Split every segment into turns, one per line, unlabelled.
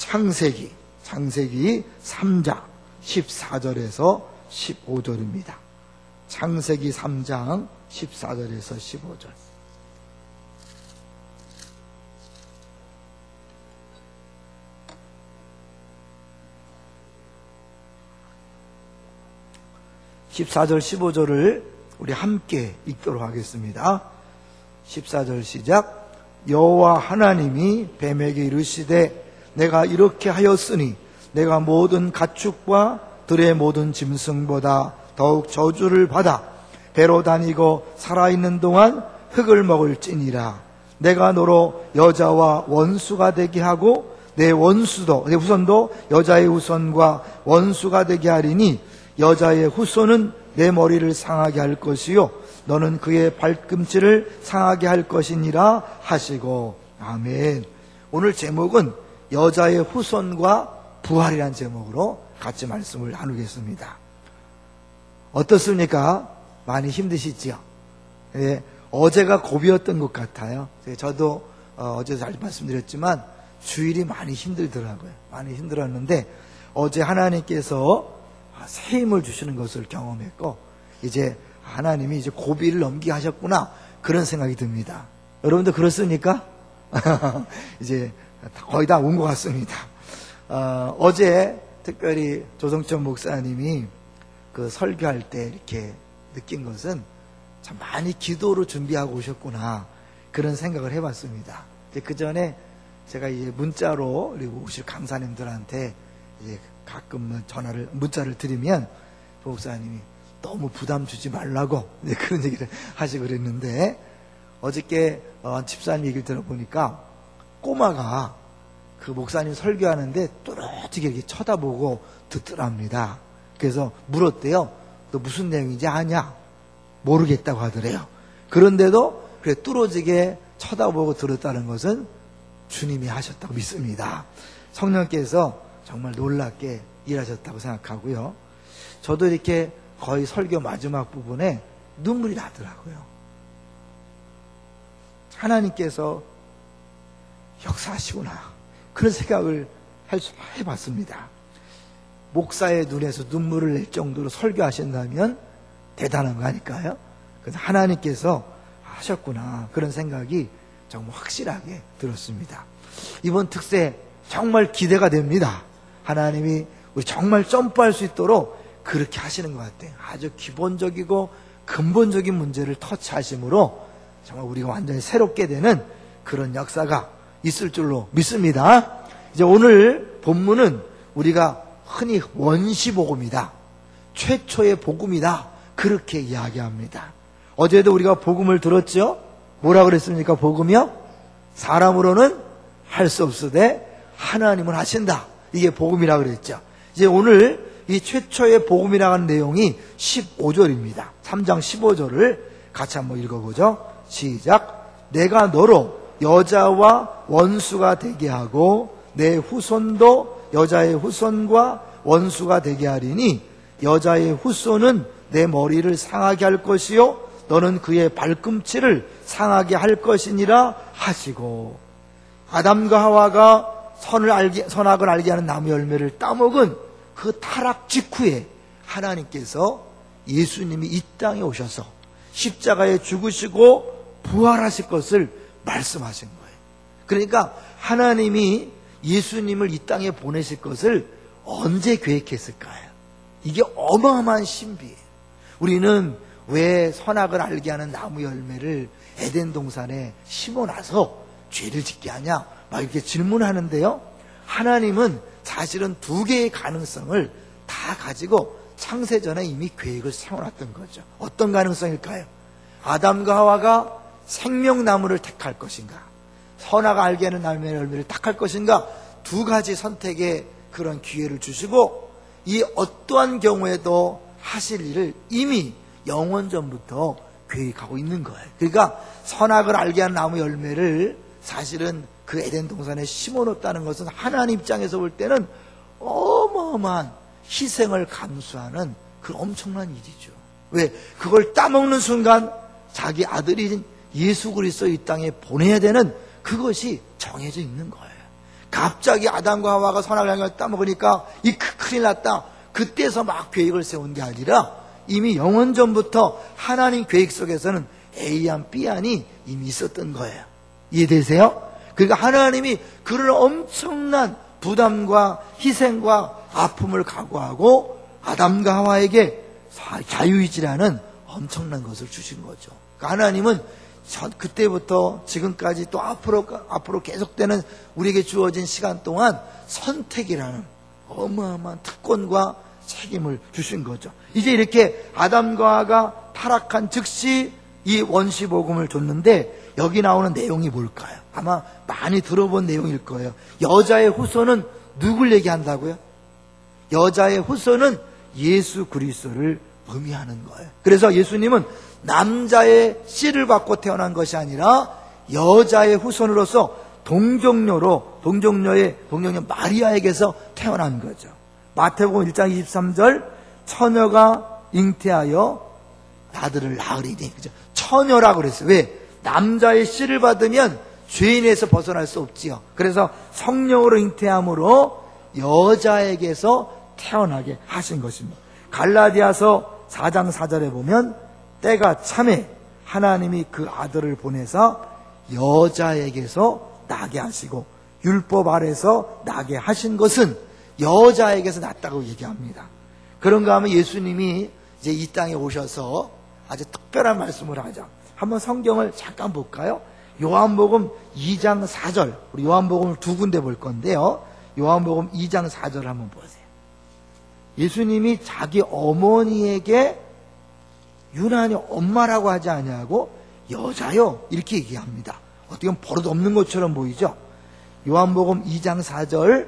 창세기 3장 14절에서 15절입니다. 창세기 3장 14절에서 15절. (14절) (15절을) 우리 함께 읽도록 하겠습니다. 14절 시작. 여호와 하나님이 뱀에게 이르시되 내가 이렇게 하였으니 내가 모든 가축과 들의 모든 짐승보다 더욱 저주를 받아 배로 다니고 살아있는 동안 흙을 먹을지니라. 내가 너로 여자와 원수가 되게 하고 내 후손도 여자의 후손과 원수가 되게 하리니 여자의 후손은 내 머리를 상하게 할 것이요 너는 그의 발꿈치를 상하게 할 것이니라 하시고. 아멘. 오늘 제목은 여자의 후손과 부활이라는 제목으로 같이 말씀을 나누겠습니다. 어떻습니까? 많이 힘드시지요? 예, 어제가 고비였던 것 같아요. 저도 어제 잘 말씀드렸지만 주일이 많이 힘들더라고요. 많이 힘들었는데 어제 하나님께서 새 힘을 주시는 것을 경험했고 이제 하나님이 이제 고비를 넘기게 하셨구나 그런 생각이 듭니다. 여러분도 그렇습니까? 이제 거의 다 온 것 같습니다. 어제 특별히 조성천 목사님이 그 설교할 때 이렇게 느낀 것은 참 많이 기도로 준비하고 오셨구나 그런 생각을 해봤습니다. 그 전에 제가 이제 문자로 그리고 오실 강사님들한테 이제 가끔 문자를 드리면 목사님이 너무 부담 주지 말라고 그런 얘기를 하시고 그랬는데 어저께 집사님 얘기를 들어보니까 꼬마가 그 목사님 설교하는데 뚜렷하게 이렇게 쳐다보고 듣더랍니다. 그래서 물었대요. 너 무슨 내용인지 아냐? 모르겠다고 하더래요. 그런데도 그래 뚜렷하게 쳐다보고 들었다는 것은 주님이 하셨다고 믿습니다. 성령께서 정말 놀랍게 일하셨다고 생각하고요. 저도 이렇게 거의 설교 마지막 부분에 눈물이 나더라고요. 하나님께서 역사하시구나 그런 생각을 해봤습니다. 목사의 눈에서 눈물을 낼 정도로 설교하신다면 대단한 거 아닐까요? 그래서 하나님께서 하셨구나 그런 생각이 정말 확실하게 들었습니다. 이번 특세 정말 기대가 됩니다. 하나님이 우리 정말 점프할 수 있도록 그렇게 하시는 것 같아요. 아주 기본적이고 근본적인 문제를 터치하심으로 정말 우리가 완전히 새롭게 되는 그런 역사가 있을 줄로 믿습니다. 이제 오늘 본문은 우리가 흔히 원시복음이다, 최초의 복음이다 그렇게 이야기합니다. 어제도 우리가 복음을 들었죠? 뭐라 그랬습니까? 복음이요? 사람으로는 할 수 없으되 하나님은 하신다. 이게 복음이라 그랬죠. 이제 오늘 이 최초의 복음이라고 하는 내용이 15절입니다. 3장 15절을 같이 한번 읽어보죠. 시작. 내가 너로 여자와 원수가 되게 하고 내 후손도 여자의 후손과 원수가 되게 하리니 여자의 후손은 내 머리를 상하게 할 것이요 너는 그의 발꿈치를 상하게 할 것이니라 하시고. 아담과 하와가 선악을 알게 하는 나무 열매를 따먹은 그 타락 직후에 하나님께서 예수님이 이 땅에 오셔서 십자가에 죽으시고 부활하실 것을 말씀하신 거예요. 그러니까 하나님이 예수님을 이 땅에 보내실 것을 언제 계획했을까요? 이게 어마어마한 신비예요. 우리는 왜 선악을 알게 하는 나무 열매를 에덴 동산에 심어놔서 죄를 짓게 하냐 막 이렇게 질문하는데요, 하나님은 사실은 두 개의 가능성을 다 가지고 창세전에 이미 계획을 세워놨던 거죠. 어떤 가능성일까요? 아담과 하와가 생명나무를 택할 것인가, 선악을 알게 하는 나무 열매를 택할 것인가, 두 가지 선택의 그런 기회를 주시고 이 어떠한 경우에도 하실 일을 이미 영원전부터 계획하고 있는 거예요. 그러니까 선악을 알게 하는 나무 열매를 사실은 그 에덴 동산에 심어놓았다는 것은 하나님 입장에서 볼 때는 어마어마한 희생을 감수하는 그런 엄청난 일이죠. 왜? 그걸 따먹는 순간 자기 아들인 예수 그리스도 이 땅에 보내야 되는 그것이 정해져 있는 거예요. 갑자기 아담과 하와가 선악을 향해 따먹으니까 큰일 났다. 그때서 막 계획을 세운 게 아니라 이미 영원 전부터 하나님 계획 속에서는 A안 B안이 이미 있었던 거예요. 이해되세요? 그러니까 하나님이 그런 엄청난 부담과 희생과 아픔을 각오하고 아담과 하와에게 자유의지라는 엄청난 것을 주신 거죠. 그러니까 하나님은 그때부터 지금까지 또 앞으로 계속되는 우리에게 주어진 시간 동안 선택이라는 어마어마한 특권과 책임을 주신 거죠. 이제 이렇게 아담과 하와가 타락한 즉시 이 원시복음을 줬는데 여기 나오는 내용이 뭘까요? 아마 많이 들어본 내용일 거예요. 여자의 후손은 누굴 얘기한다고요? 여자의 후손은 예수 그리스도를 의미하는 거예요. 그래서 예수님은 남자의 씨를 받고 태어난 것이 아니라 여자의 후손으로서 동정녀 마리아에게서 태어난 거죠. 마태복음 1장 23절 처녀가 잉태하여 아들을 낳으리니. 그죠? 처녀라고 그랬어요. 왜? 남자의 씨를 받으면 죄인에서 벗어날 수 없지요. 그래서 성령으로 잉태함으로 여자에게서 태어나게 하신 것입니다. 갈라디아서 4장 4절에 보면 때가 참에 하나님이 그 아들을 보내서 여자에게서 나게 하시고 율법 아래서 나게 하신 것은 여자에게서 났다고 얘기합니다. 그런가 하면 예수님이 이제 이 땅에 오셔서 아주 특별한 말씀을 하죠. 한번 성경을 잠깐 볼까요? 요한복음 2장 4절. 우리 요한복음을 두 군데 볼 건데요. 요한복음 2장 4절 한번 보세요. 예수님이 자기 어머니에게 유난히 엄마라고 하지 아니하고 여자요 이렇게 얘기합니다. 어떻게 보면 버릇 없는 것처럼 보이죠? 요한복음 2장 4절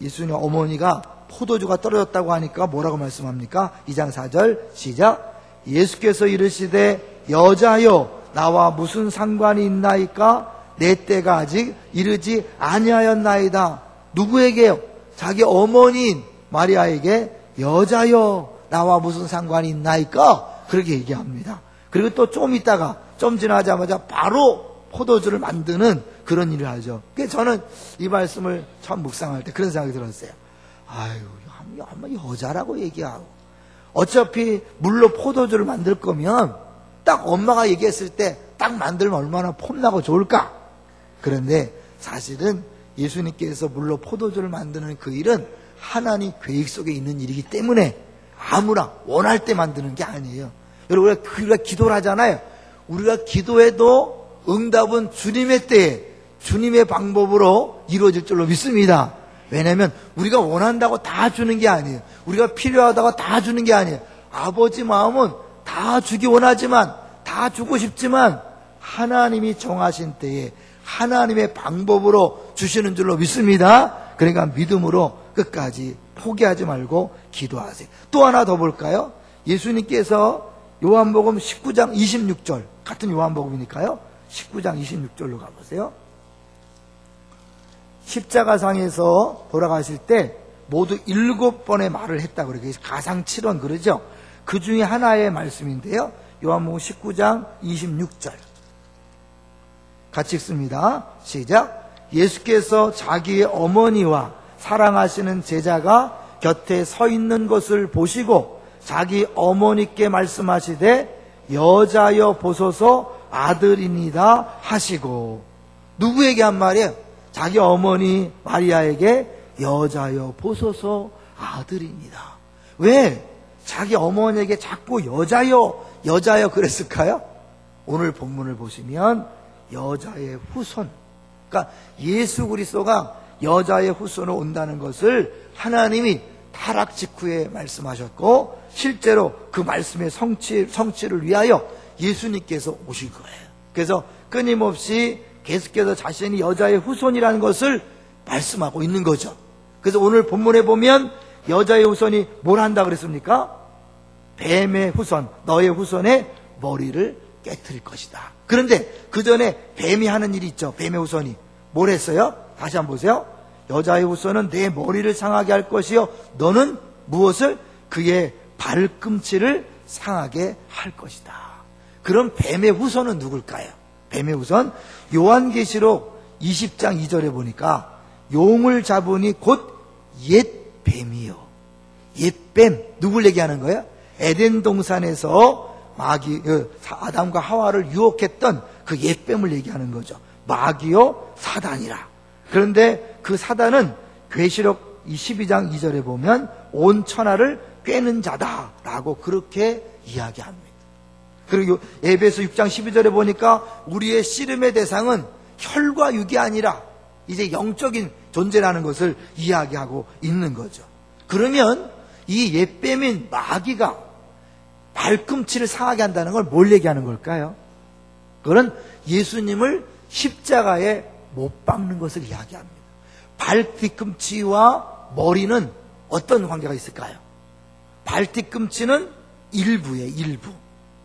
예수님 어머니가 포도주가 떨어졌다고 하니까 뭐라고 말씀합니까? 2장 4절 시작. 예수께서 이르시되 여자여 나와 무슨 상관이 있나이까? 내 때가 아직 이르지 아니하였나이다. 누구에게요? 자기 어머니인 마리아에게 여자여 나와 무슨 상관이 있나이까? 그렇게 얘기합니다. 그리고 또 좀 있다가 좀 지나자마자 바로 포도주를 만드는 그런 일을 하죠. 그래서 저는 이 말씀을 처음 묵상할 때 그런 생각이 들었어요. 아유, 한번 여자라고 얘기하고 어차피 물로 포도주를 만들 거면 딱 엄마가 얘기했을 때 딱 만들면 얼마나 폼나고 좋을까? 그런데 사실은 예수님께서 물로 포도주를 만드는 그 일은 하나님 계획 속에 있는 일이기 때문에 아무나 원할 때 만드는 게 아니에요. 여러분 우리가 기도를 하잖아요. 우리가 기도해도 응답은 주님의 때에 주님의 방법으로 이루어질 줄로 믿습니다. 왜냐하면 우리가 원한다고 다 주는 게 아니에요. 우리가 필요하다고 다 주는 게 아니에요. 아버지 마음은 다 주기 원하지만 다 주고 싶지만 하나님이 정하신 때에 하나님의 방법으로 주시는 줄로 믿습니다. 그러니까 믿음으로 끝까지 포기하지 말고 기도하세요. 또 하나 더 볼까요? 예수님께서 요한복음 19장 26절 같은 요한복음이니까요. 19장 26절로 가보세요. 십자가상에서 돌아가실 때 모두 7번의 말을 했다고 그러죠. 가상 7원 그러죠. 그 중에 하나의 말씀인데요. 요한복음 19장 26절 같이 읽습니다. 시작. 예수께서 자기의 어머니와 사랑하시는 제자가 곁에 서 있는 것을 보시고 자기 어머니께 말씀하시되 여자여 보소서 아들이니다 하시고. 누구에게 한 말이에요? 자기 어머니 마리아에게 여자여 보소서 아들입니다. 왜 자기 어머니에게 자꾸 여자여 그랬을까요? 오늘 본문을 보시면 여자의 후손, 그러니까 예수 그리스도가 여자의 후손으로 온다는 것을 하나님이 타락 직후에 말씀하셨고 실제로 그 말씀의 성취를 위하여 예수님께서 오실 거예요. 그래서 끊임없이 계속해서 자신이 여자의 후손이라는 것을 말씀하고 있는 거죠. 그래서 오늘 본문에 보면 여자의 후손이 뭘 한다 그랬습니까? 뱀의 후손, 너의 후손의 머리를 깨트릴 것이다. 그런데 그 전에 뱀이 하는 일이 있죠. 뱀의 후손이 뭘 했어요? 다시 한번 보세요. 여자의 후손은 내 머리를 상하게 할 것이요 너는 무엇을? 그의 발꿈치를 상하게 할 것이다. 그럼 뱀의 후손은 누굴까요? 뱀의 후손 요한계시록 20장 2절에 보니까 용을 잡으니 곧 옛뱀이요. 옛뱀, 누굴 얘기하는 거야? 에덴 동산에서 마귀, 아담과 하와를 유혹했던 그 옛뱀을 얘기하는 거죠. 마귀요 사단이라. 그런데 그 사단은 계시록 12장 2절에 보면 온 천하를 꿰는 자다라고 그렇게 이야기합니다. 그리고 에베소 6장 12절에 보니까 우리의 씨름의 대상은 혈과 육이 아니라 이제 영적인 존재라는 것을 이야기하고 있는 거죠. 그러면 이 옛뱀인 마귀가 발꿈치를 상하게 한다는 걸 뭘 얘기하는 걸까요? 그건 예수님을 십자가에 못 박는 것을 이야기합니다. 발 뒤꿈치와 머리는 어떤 관계가 있을까요? 발 뒤꿈치는 일부예요, 일부.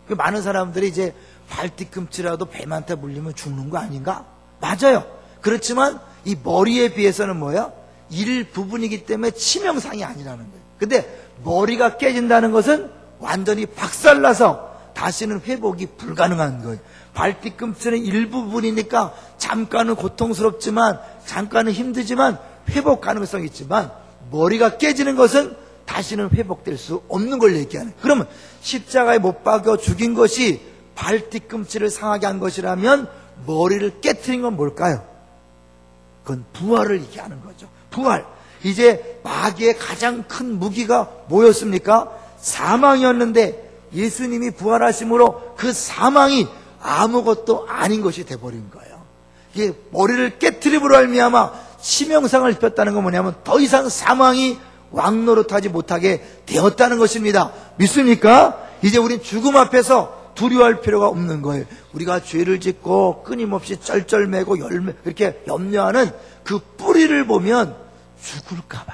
많은 사람들이 이제 발 뒤꿈치라도 뱀한테 물리면 죽는 거 아닌가? 맞아요. 그렇지만 이 머리에 비해서는 뭐야? 일부분이기 때문에 치명상이 아니라는 거예요. 근데 머리가 깨진다는 것은 완전히 박살나서 다시는 회복이 불가능한 거예요. 발 뒤꿈치는 일부분이니까 잠깐은 고통스럽지만 잠깐은 힘들지만 회복 가능성이 있지만 머리가 깨지는 것은 다시는 회복될 수 없는 걸 얘기하는 거예요. 그러면 십자가에 못 박여 죽인 것이 발 뒤꿈치를 상하게 한 것이라면 머리를 깨트린 건 뭘까요? 그건 부활을 얘기하는 거죠. 부활. 이제 마귀의 가장 큰 무기가 뭐였습니까? 사망이었는데 예수님이 부활하심으로 그 사망이 아무것도 아닌 것이 돼버린 거예요. 이게 머리를 깨트림으로 알미암아 치명상을 입혔다는 건 뭐냐면 더 이상 사망이 왕노릇하지 못하게 되었다는 것입니다. 믿습니까? 이제 우린 죽음 앞에서 두려워할 필요가 없는 거예요. 우리가 죄를 짓고 끊임없이 쩔쩔매고 이렇게 염려하는 그 뿌리를 보면 죽을까봐,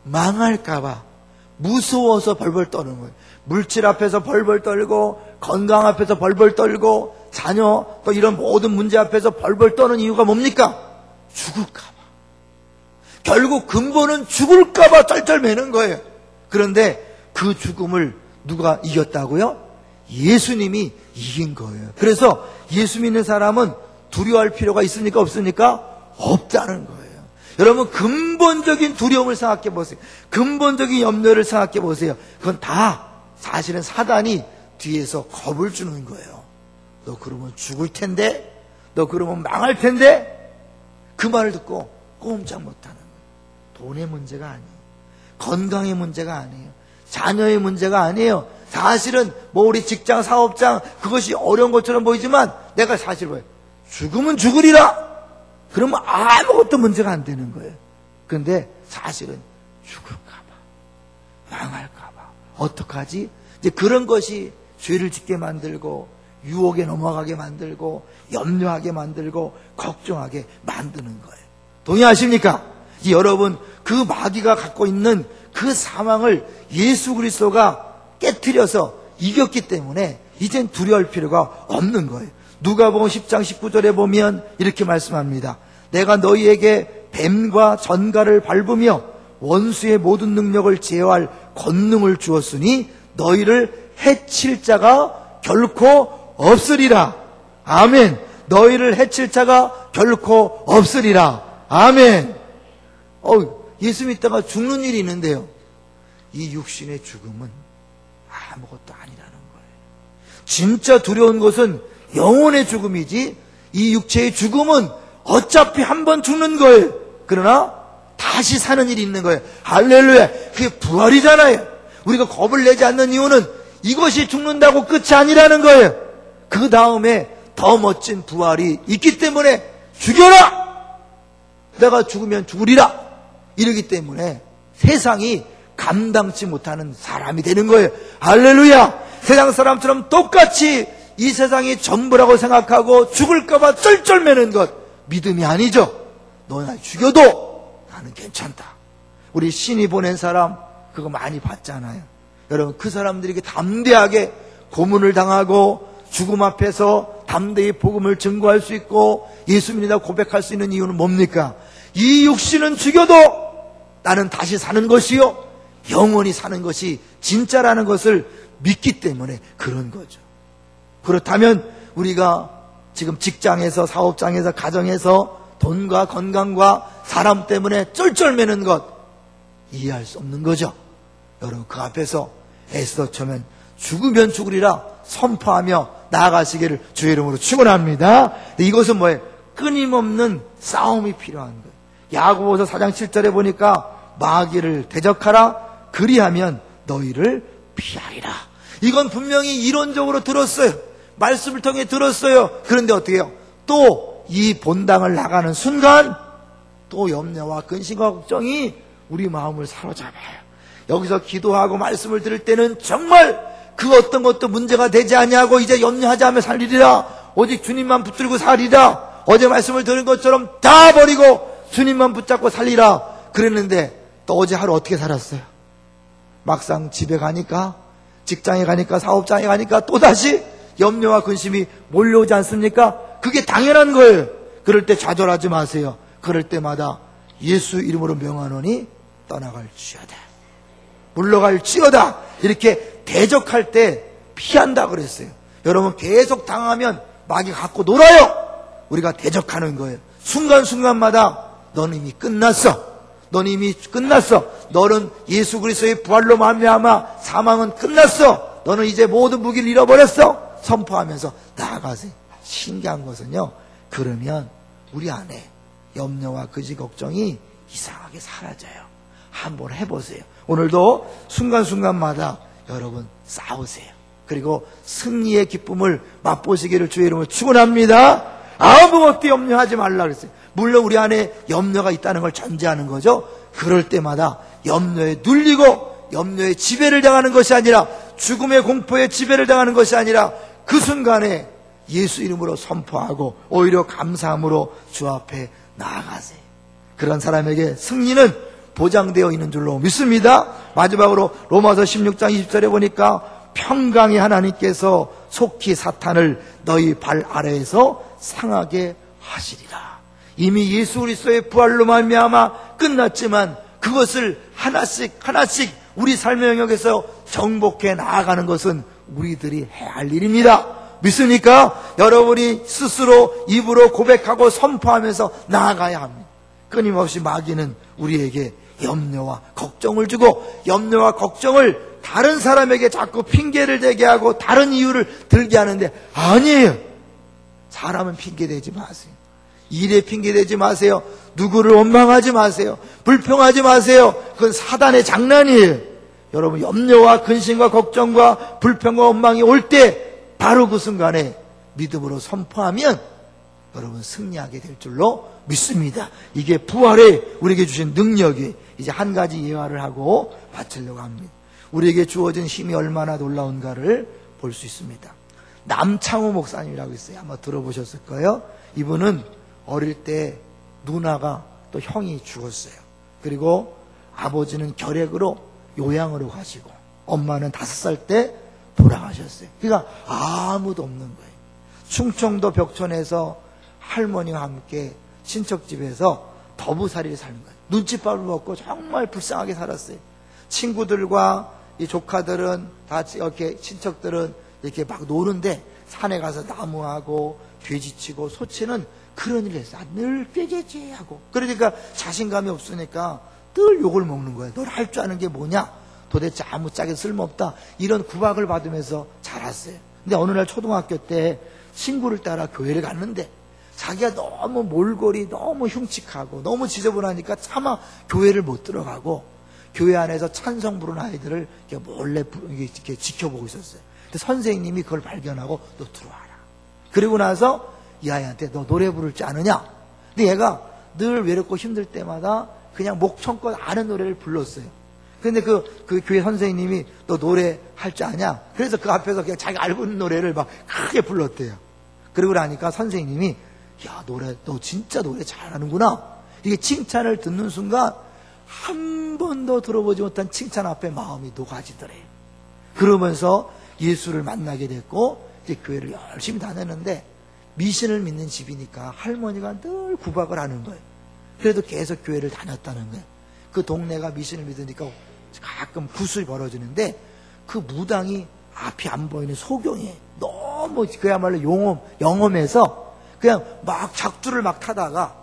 망할까봐 무서워서 벌벌 떠는 거예요. 물질 앞에서 벌벌 떨고 건강 앞에서 벌벌 떨고 자녀 또 이런 모든 문제 앞에서 벌벌 떠는 이유가 뭡니까? 죽을까봐. 결국 근본은 죽을까봐 쩔쩔매는 거예요. 그런데 그 죽음을 누가 이겼다고요? 예수님이 이긴 거예요. 그래서 예수 믿는 사람은 두려워할 필요가 있습니까? 없습니까? 없다는 거예요. 여러분 근본적인 두려움을 생각해 보세요. 근본적인 염려를 생각해 보세요. 그건 다 사실은 사단이 뒤에서 겁을 주는 거예요. 너 그러면 죽을 텐데, 너 그러면 망할 텐데, 그 말을 듣고 꼼짝 못하는 거예요. 돈의 문제가 아니에요. 건강의 문제가 아니에요. 자녀의 문제가 아니에요. 사실은 뭐 우리 직장 사업장 그것이 어려운 것처럼 보이지만 내가 사실 뭐예요? 죽으면 죽으리라. 그러면 아무것도 문제가 안 되는 거예요. 그런데 사실은 죽을까봐, 망할까봐, 어떡하지? 이제 그런 것이 죄를 짓게 만들고 유혹에 넘어가게 만들고 염려하게 만들고 걱정하게 만드는 거예요. 동의하십니까? 여러분 그 마귀가 갖고 있는 그 상황을 예수 그리스도가 깨트려서 이겼기 때문에 이젠 두려워할 필요가 없는 거예요. 누가복음 10장 19절에 보면 이렇게 말씀합니다. 내가 너희에게 뱀과 전갈을 밟으며 원수의 모든 능력을 제어할 권능을 주었으니 너희를 해칠 자가 결코 없으리라. 아멘. 너희를 해칠 자가 결코 없으리라. 아멘. 예수 믿다가 죽는 일이 있는데요. 이 육신의 죽음은 아무것도 아니라는 거예요. 진짜 두려운 것은 영혼의 죽음이지 이 육체의 죽음은 어차피 한 번 죽는 거예요. 그러나 다시 사는 일이 있는 거예요. 할렐루야. 그게 부활이잖아요. 우리가 겁을 내지 않는 이유는 이것이 죽는다고 끝이 아니라는 거예요. 그 다음에 더 멋진 부활이 있기 때문에 죽여라! 내가 죽으면 죽으리라! 이러기 때문에 세상이 감당치 못하는 사람이 되는 거예요. 할렐루야! 세상 사람처럼 똑같이 이 세상이 전부라고 생각하고 죽을까봐 쩔쩔매는 것 믿음이 아니죠. 너 날 죽여도 나는 괜찮다. 우리 신이 보낸 사람 그거 많이 봤잖아요. 여러분 그 사람들에게 담대하게 고문을 당하고 죽음 앞에서 담대히 복음을 증거할 수 있고 예수 믿는다고 고백할 수 있는 이유는 뭡니까? 이 육신은 죽여도 나는 다시 사는 것이요 영원히 사는 것이 진짜라는 것을 믿기 때문에 그런 거죠. 그렇다면 우리가 지금 직장에서 사업장에서 가정에서 돈과 건강과 사람 때문에 쩔쩔매는 것 이해할 수 없는 거죠. 여러분 그 앞에서 에스더처럼 죽으면 죽으리라 선포하며 나아가시기를 주의 이름으로 축원합니다. 이것은 뭐예요? 끊임없는 싸움이 필요한 거예요. 야고보서 4장 7절에 보니까 마귀를 대적하라 그리하면 너희를 피하리라. 이건 분명히 이론적으로 들었어요. 말씀을 통해 들었어요. 그런데 어떻게 해요? 또 이 본당을 나가는 순간 또 염려와 근심과 걱정이 우리 마음을 사로잡아요. 여기서 기도하고 말씀을 들을 때는 정말 그 어떤 것도 문제가 되지 아니하고 이제 염려하지 않으며 살리리라. 오직 주님만 붙들고 살리라. 어제 말씀을 들은 것처럼 다 버리고 주님만 붙잡고 살리라. 그랬는데 또 어제 하루 어떻게 살았어요? 막상 집에 가니까, 직장에 가니까, 사업장에 가니까 또다시 염려와 근심이 몰려오지 않습니까? 그게 당연한 거예요. 그럴 때 좌절하지 마세요. 그럴 때마다 예수 이름으로 명하노니 떠나갈지어다, 물러갈지어다, 이렇게 대적할 때 피한다 그랬어요. 여러분 계속 당하면 마귀가 갖고 놀아요. 우리가 대적하는 거예요. 순간순간마다 너는 이미 끝났어. 너는 이미 끝났어. 너는 예수 그리스도의 부활로 말미암아 사망은 끝났어. 너는 이제 모든 무기를 잃어버렸어. 선포하면서 나아가세요. 신기한 것은요, 그러면 우리 안에 염려와 근심 걱정이 이상하게 사라져요. 한번 해보세요. 오늘도 순간순간마다 여러분 싸우세요. 그리고 승리의 기쁨을 맛보시기를 주의 이름으로 축원합니다. 아무것도 염려하지 말라 그랬어요. 물론 우리 안에 염려가 있다는 걸 전제하는 거죠. 그럴 때마다 염려에 눌리고 염려의 지배를 당하는 것이 아니라, 죽음의 공포에 지배를 당하는 것이 아니라 그 순간에 예수 이름으로 선포하고 오히려 감사함으로 주 앞에 나아가세요. 그런 사람에게 승리는 보장되어 있는 줄로 믿습니다. 마지막으로 로마서 16장 20절에 보니까 평강의 하나님께서 속히 사탄을 너희 발 아래에서 상하게 하시리라. 이미 예수 그리스도의 부활로 말미암아 끝났지만 그것을 하나씩 우리 삶의 영역에서 정복해 나아가는 것은 우리들이 해야 할 일입니다. 믿습니까? 여러분이 스스로 입으로 고백하고 선포하면서 나아가야 합니다. 끊임없이 마귀는 우리에게 염려와 걱정을 주고, 염려와 걱정을 다른 사람에게 자꾸 핑계를 대게 하고 다른 이유를 들게 하는데, 아니에요. 사람은 핑계대지 마세요. 일에 핑계대지 마세요. 누구를 원망하지 마세요. 불평하지 마세요. 그건 사단의 장난이에요. 여러분 염려와 근심과 걱정과 불평과 원망이 올 때 바로 그 순간에 믿음으로 선포하면 여러분 승리하게 될 줄로 믿습니다. 이게 부활에 우리에게 주신 능력이. 이제 한 가지 예화를 하고 마치려고 합니다. 우리에게 주어진 힘이 얼마나 놀라운가를 볼 수 있습니다. 남창호 목사님이라고 있어요. 아마 들어보셨을 거예요. 이분은 어릴 때 누나가 또 형이 죽었어요. 그리고 아버지는 결핵으로 요양으로 가시고 엄마는 5살 때 돌아가셨어요. 그러니까 아무도 없는 거예요. 충청도 벽천에서 할머니와 함께 친척집에서 더부살이를 사는 거예요. 눈칫밥을 먹고 정말 불쌍하게 살았어요. 친구들과 이 조카들은 다 이렇게 친척들은 이렇게 막 노는데 산에 가서 나무하고 돼지치고 소치는 그런 일을 했어요. 늘 꾀죄죄 하고. 그러니까 자신감이 없으니까 늘 욕을 먹는 거예요. 널 할 줄 아는 게 뭐냐? 도대체 아무짝에 쓸모없다. 이런 구박을 받으면서 자랐어요. 근데 어느 날 초등학교 때 친구를 따라 교회를 갔는데 자기가 너무 몰골이 너무 흉측하고 너무 지저분하니까 차마 교회를 못 들어가고 교회 안에서 찬송 부르는 아이들을 이렇게 몰래 이렇게 지켜보고 있었어요. 근데 선생님이 그걸 발견하고 너 들어와라. 그리고 나서 이 아이한테 너 노래 부를 줄 아느냐? 근데 얘가 늘 외롭고 힘들 때마다 그냥 목청껏 아는 노래를 불렀어요. 근데 그 교회 선생님이 너 노래 할 줄 아냐? 그래서 그 앞에서 그냥 자기가 알고 있는 노래를 막 크게 불렀대요. 그러고 나니까 선생님이 야, 너 진짜 노래 잘하는구나. 이게 칭찬을 듣는 순간 한 번도 들어보지 못한 칭찬 앞에 마음이 녹아지더래요. 그러면서 예수를 만나게 됐고 이제 교회를 열심히 다녔는데 미신을 믿는 집이니까 할머니가 늘 구박을 하는 거예요. 그래도 계속 교회를 다녔다는 거예요. 그 동네가 미신을 믿으니까 가끔 구슬이 벌어지는데 그 무당이 앞이 안 보이는 소경이에요. 너무 그야말로 영험해서 그냥 막 작두를 막 타다가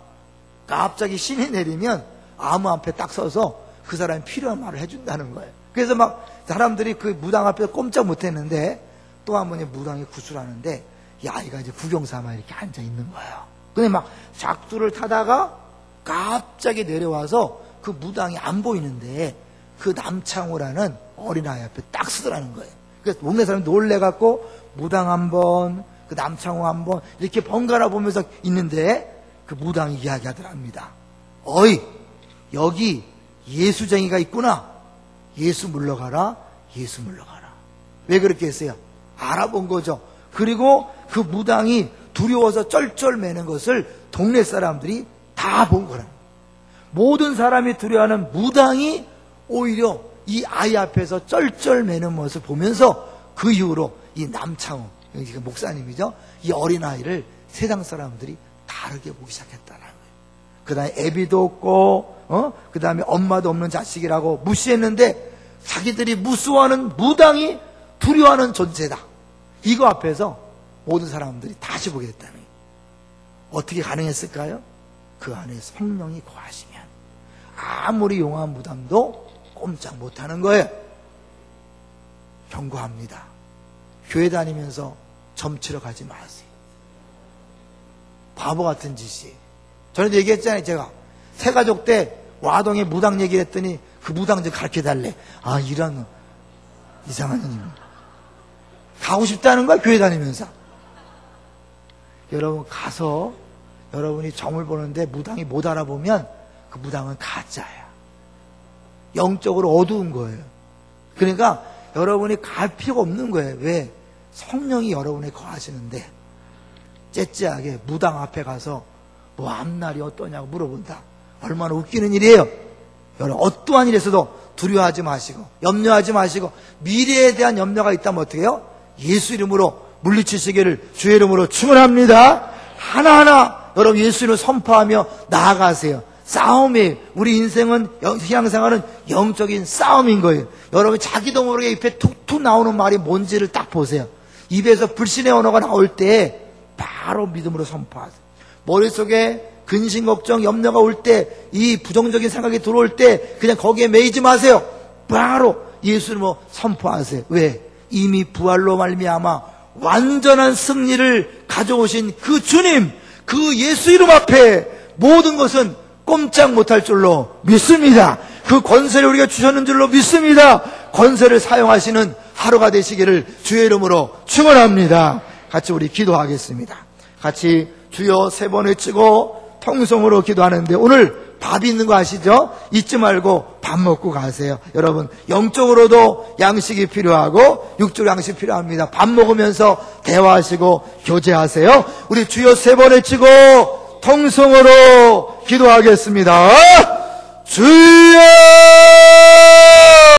갑자기 신이 내리면 아무 앞에 딱 서서 그 사람이 필요한 말을 해준다는 거예요. 그래서 막 사람들이 그 무당 앞에서 꼼짝 못했는데 또 한 번에 무당이 구슬하는데 이 아이가 이제 구경삼아 이렇게 앉아 있는 거예요. 근데 막 작두를 타다가 갑자기 내려와서 그 무당이 안 보이는데 그 남창호라는 어린아이 앞에 딱 서더라는 거예요. 그래서 동네 사람이 놀래갖고 무당 한 번, 그 남창호 한 번 이렇게 번갈아 보면서 있는데 그 무당이 이야기하더랍니다. 어이, 여기 예수쟁이가 있구나. 예수 물러가라, 예수 물러가라. 왜 그렇게 했어요? 알아본 거죠. 그리고 그 무당이 두려워서 쩔쩔매는 것을 동네 사람들이 다 본 거라. 모든 사람이 두려워하는 무당이 오히려 이 아이 앞에서 쩔쩔매는 모습을 보면서 그 이후로 이 남창호, 목사님이죠. 이 어린아이를 세상 사람들이 다르게 보기 시작했다는 거예요. 그 다음에 애비도 없고, 그 다음에 엄마도 없는 자식이라고 무시했는데 자기들이 무서워하는 무당이 두려워하는 존재다. 이거 앞에서 모든 사람들이 다시 보게 됐다는 거예요. 어떻게 가능했을까요? 그 안에 성령이 거하시면 아무리 용한 무당도 꼼짝 못하는 거예요. 경고합니다. 교회 다니면서 점치러 가지 마세요. 바보 같은 짓이. 저는 얘기했잖아요. 제가 새가족 때 와동에 무당 얘기를 했더니 그 무당 좀 가르쳐달래. 아, 이런 이상한 님. 가고 싶다는 거야, 교회 다니면서. 여러분 가서 여러분이 점을 보는데 무당이 못 알아보면 그 무당은 가짜야. 영적으로 어두운 거예요. 그러니까 여러분이 갈 필요가 없는 거예요. 왜? 성령이 여러분에 거하시는데 째째하게 무당 앞에 가서 뭐 앞날이 어떠냐고 물어본다. 얼마나 웃기는 일이에요. 여러분 어떠한 일에서도 두려워하지 마시고 염려하지 마시고 미래에 대한 염려가 있다면 어떻게 해요? 예수 이름으로 물리치시기를 주의 이름으로 축원합니다. 하나하나 여러분 예수 이름으로 선포하며 나아가세요. 싸움이 우리 인생은 신앙생활은 영적인 싸움인 거예요. 여러분 자기도 모르게 입에 툭툭 나오는 말이 뭔지를 딱 보세요. 입에서 불신의 언어가 나올 때 바로 믿음으로 선포하세요. 머릿속에 근심 걱정 염려가 올 때 이 부정적인 생각이 들어올 때 그냥 거기에 매이지 마세요. 바로 예수 이름으로 선포하세요. 왜? 이미 부활로 말미암아 완전한 승리를 가져오신 그 주님, 그 예수 이름 앞에 모든 것은 꼼짝 못할 줄로 믿습니다. 그 권세를 우리가 주셨는 줄로 믿습니다. 권세를 사용하시는 하루가 되시기를 주의 이름으로 축원합니다. 같이 우리 기도하겠습니다. 같이 주여 3번 외치고 통성으로 기도하는데 오늘 밥 있는 거 아시죠? 잊지 말고 밥 먹고 가세요. 여러분 영적으로도 양식이 필요하고 육적 양식이 필요합니다. 밥 먹으면서 대화하시고 교제하세요. 우리 주여 3번 외치고 통성으로 기도하겠습니다. 주여